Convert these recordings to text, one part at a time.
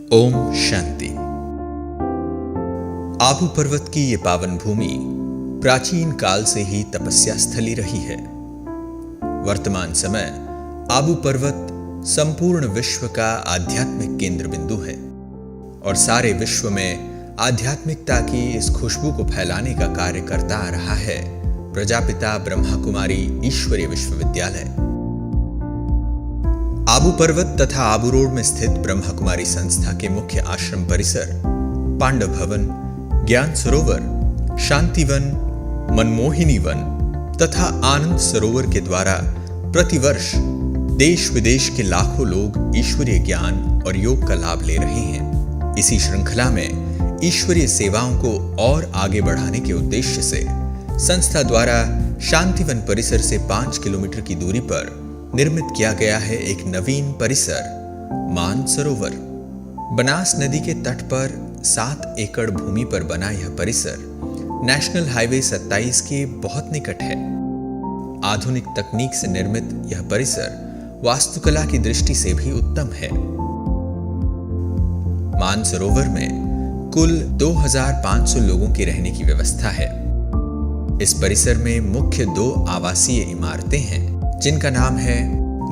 ओम शांति। आबू पर्वत की ये पावन भूमि प्राचीन काल से ही तपस्या स्थली रही है। वर्तमान समय आबू पर्वत संपूर्ण विश्व का आध्यात्मिक केंद्र बिंदु है और सारे विश्व में आध्यात्मिकता की इस खुशबू को फैलाने का कार्य करता आ रहा है प्रजापिता ब्रह्मा कुमारी ईश्वरीय विश्वविद्यालय। आबू पर्वत तथा आबू रोड में स्थित ब्रह्मा कुमारी संस्था के मुख्य आश्रम परिसर, पांडव भवन, ज्ञान सरोवर, शांतिवन, मनमोहिनी वन तथा आनंद सरोवर के द्वारा प्रतिवर्ष देश विदेश के लाखों लोग ईश्वरीय ज्ञान और योग का लाभ ले रहे हैं। इसी श्रृंखला में ईश्वरीय सेवाओं को और आगे बढ़ाने के उद्देश्य से संस्था द्वारा शांतिवन परिसर से 5 किलोमीटर की दूरी पर निर्मित किया गया है एक नवीन परिसर मान सरोवर। बनास नदी के तट पर 7 एकड़ भूमि पर बना यह परिसर नेशनल हाईवे 27 के बहुत निकट है। आधुनिक तकनीक से निर्मित यह परिसर वास्तुकला की दृष्टि से भी उत्तम है। मान सरोवर में कुल 2500 लोगों की रहने की व्यवस्था है। इस परिसर में मुख्य 2 आवासीय इमारतें हैं जिनका नाम है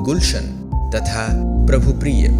गुलशन तथा प्रभुप्रिय।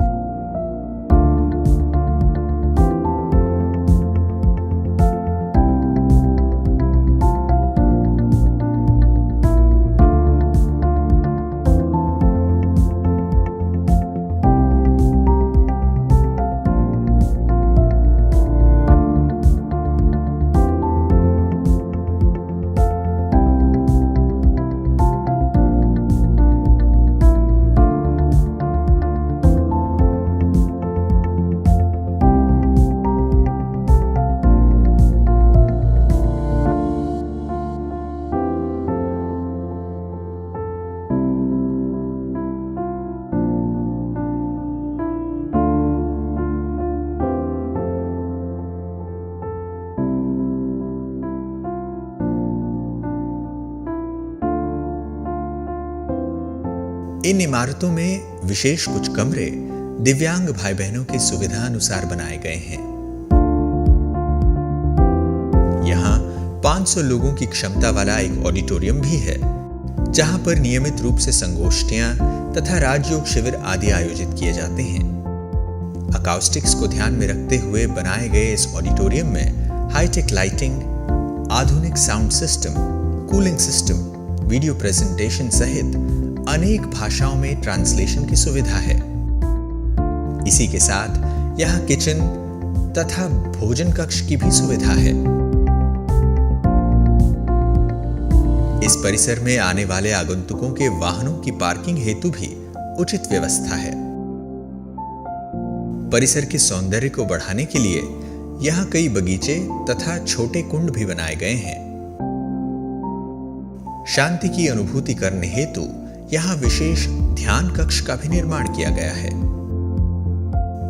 इन इमारतों में विशेष कुछ कमरे दिव्यांग भाई बहनों की सुविधा अनुसार बनाए गए हैं। यहाँ 500 लोगों की क्षमता वाला एक ऑडिटोरियम भी है जहां पर नियमित रूप से संगोष्ठियां तथा राजयोग शिविर आदि आयोजित किए जाते हैं। अकाउस्टिक्स को ध्यान में रखते हुए बनाए गए इस ऑडिटोरियम में हाईटेक लाइटिंग, आधुनिक sound system, cooling system, video presentation सहित अनेक भाषाओं में ट्रांसलेशन की सुविधा है। इसी के साथ यहाँ किचन तथा भोजन कक्ष की भी सुविधा है। इस परिसर में आने वाले आगंतुकों के वाहनों की पार्किंग हेतु भी उचित व्यवस्था है। परिसर के सौंदर्य को बढ़ाने के लिए यहाँ कई बगीचे तथा छोटे कुंड भी बनाए गए हैं। शांति की अनुभूति करने हेतु यहाँ विशेष ध्यान कक्ष का भी निर्माण किया गया है।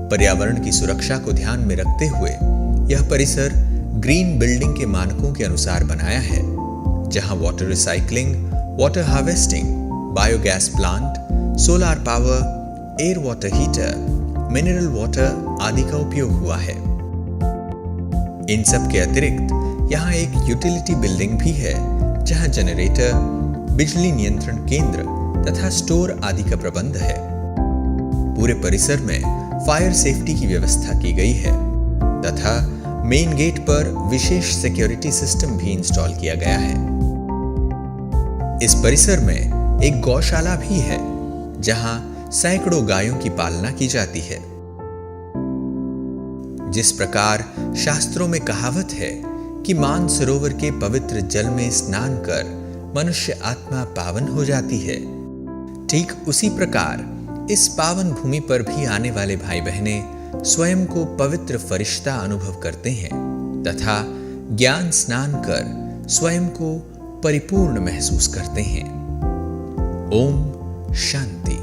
पर्यावरण की सुरक्षा को ध्यान में रखते हुए यह परिसर ग्रीन बिल्डिंग के मानकों के अनुसार बनाया है, जहां water recycling, water harvesting, biogas plant, solar power, air water heater, mineral water आदि का उपयोग हुआ है। इन सब के अतिरिक्त यहाँ एक यूटिलिटी बिल्डिंग भी है जहां जनरेटर, बिजली नियंत्रण केंद्र तथा स्टोर आदि का प्रबंध है। पूरे परिसर में फायर सेफ्टी की व्यवस्था की गई है तथा मेन गेट पर विशेष सिक्योरिटी सिस्टम भी इंस्टॉल किया गया है। इस परिसर में एक गौशाला भी है जहां सैकड़ों गायों की पालना की जाती है। जिस प्रकार शास्त्रों में कहावत है कि मान सरोवर के पवित्र जल में स्नान कर मनुष्य आत्मा पावन हो जाती है, ठीक उसी प्रकार इस पावन भूमि पर भी आने वाले भाई बहने स्वयं को पवित्र फरिश्ता अनुभव करते हैं तथा ज्ञान स्नान कर स्वयं को परिपूर्ण महसूस करते हैं। ओम शांति।